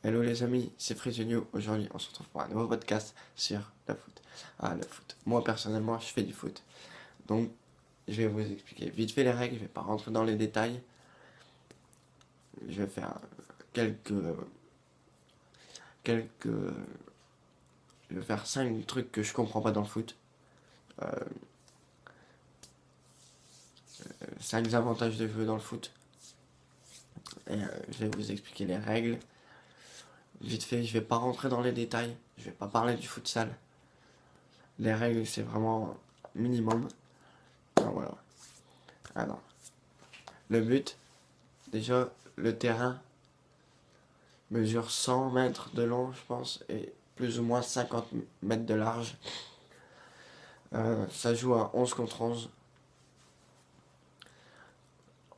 Hello les amis, c'est Freeze. Aujourd'hui, on se retrouve pour un nouveau podcast sur le foot. Ah, le foot. Moi, personnellement, je fais du foot. Donc, je vais vous expliquer vite fait les règles. Je vais pas rentrer dans les détails. Je vais faire quelques... quelques... Je vais faire 5 trucs que je comprends pas dans le foot. 5 avantages de jouer dans le foot. Et je vais vous expliquer les règles. Vite fait, je vais pas rentrer dans les détails. Je vais pas parler du futsal. Les règles, c'est vraiment minimum. Alors, voilà. Alors, le but, déjà, le terrain mesure 100 mètres de long, je pense, et plus ou moins 50 mètres de large. Ça joue à 11 contre 11.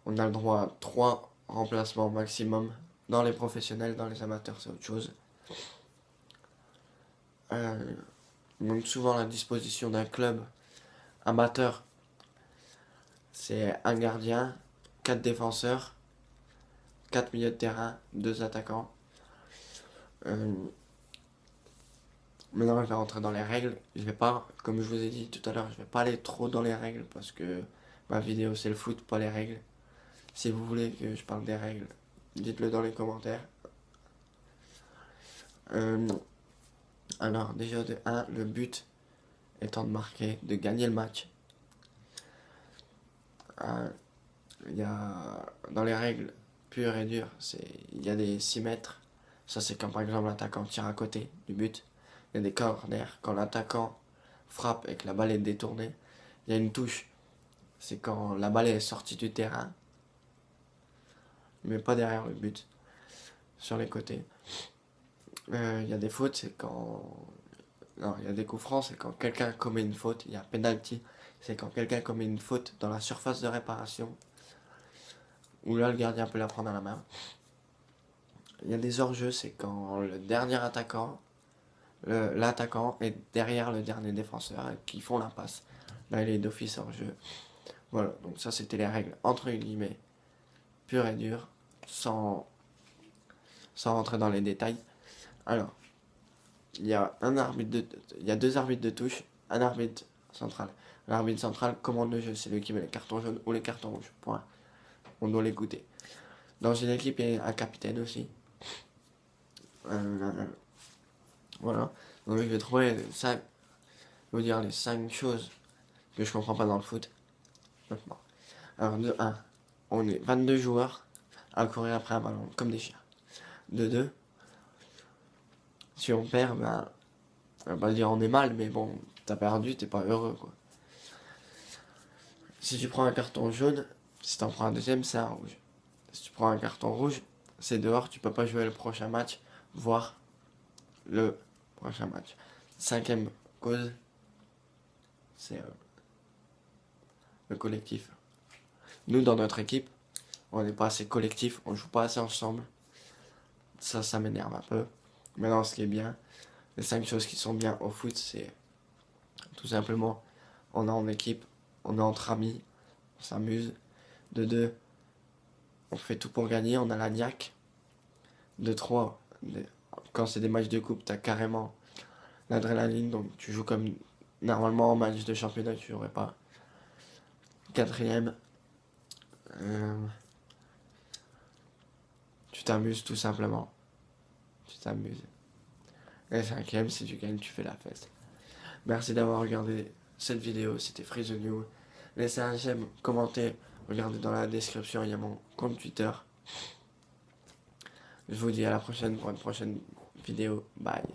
On a le droit à 3 remplacements maximum. Dans les professionnels, dans les amateurs, c'est autre chose. Donc souvent, la disposition d'un club amateur, c'est un gardien, 4 défenseurs, 4 milieux de terrain, 2 attaquants. Maintenant, je vais rentrer dans les règles. Je vais pas, comme je vous ai dit tout à l'heure, je vais pas aller trop dans les règles parce que ma vidéo c'est le foot, pas les règles. Si vous voulez que je parle des règles, dites-le dans les commentaires. Alors, déjà de 1, le but étant de marquer, de gagner le match. Il y a, dans les règles pures et dures, il y a des 6 mètres. Ça, c'est quand par exemple l'attaquant tire à côté du but. Il y a des corners quand l'attaquant frappe et que la balle est détournée. Il y a une touche, c'est quand la balle est sortie du terrain, mais pas derrière le but, sur les côtés. Il y a des fautes, c'est quand... Non, il y a des coups francs, c'est quand quelqu'un commet une faute. Il y a penalty, c'est quand quelqu'un commet une faute dans la surface de réparation, où là le gardien peut la prendre à la main. Il y a des hors-jeux, c'est quand le dernier attaquant, l'attaquant est derrière le dernier défenseur et qui font la passe. Là, il est d'office hors-jeu. Voilà, donc ça c'était les règles entre guillemets pures et dures, sans rentrer dans les détails. Alors, il y a il y a 2 arbitres de touche, un arbitre central. L'arbitre central commande le jeu, c'est lui qui met les cartons jaunes ou les cartons rouges. Point. On doit l'écouter. Dans une équipe, il y a un capitaine aussi. Voilà. Donc je vais trouver 5, vous dire les 5 choses que je comprends pas dans le foot. Maintenant. Alors de 1, on est 22 joueurs à courir après un ballon, comme des chiens. De 2, si on perd, ben, on va pas dire on est mal, mais bon, t'as perdu, t'es pas heureux, quoi. Si tu prends un carton jaune, si t'en prends un deuxième, c'est un rouge. Si tu prends un carton rouge, c'est dehors, tu peux pas jouer le prochain match, voire le prochain match. 5e cause, c'est le collectif. Nous, dans notre équipe, on n'est pas assez collectif, on joue pas assez ensemble. Ça m'énerve un peu. Maintenant, ce qui est bien, les 5 choses qui sont bien au foot, c'est tout simplement, on est en équipe, on est entre amis, on s'amuse. De 2, on fait tout pour gagner, on a la niaque. De 3, quand c'est des matchs de coupe, t'as carrément l'adrénaline, donc tu joues comme normalement en match de championnat, tu jouerais pas. 4e, tu t'amuses tout simplement. Tu t'amuses. Et 5e, si tu gagnes, tu fais la fête. Merci d'avoir regardé cette vidéo, c'était Freeze New. Laissez un j'aime, commentez, regardez dans la description, il y a mon compte Twitter. Je vous dis à la prochaine pour une prochaine vidéo. Bye.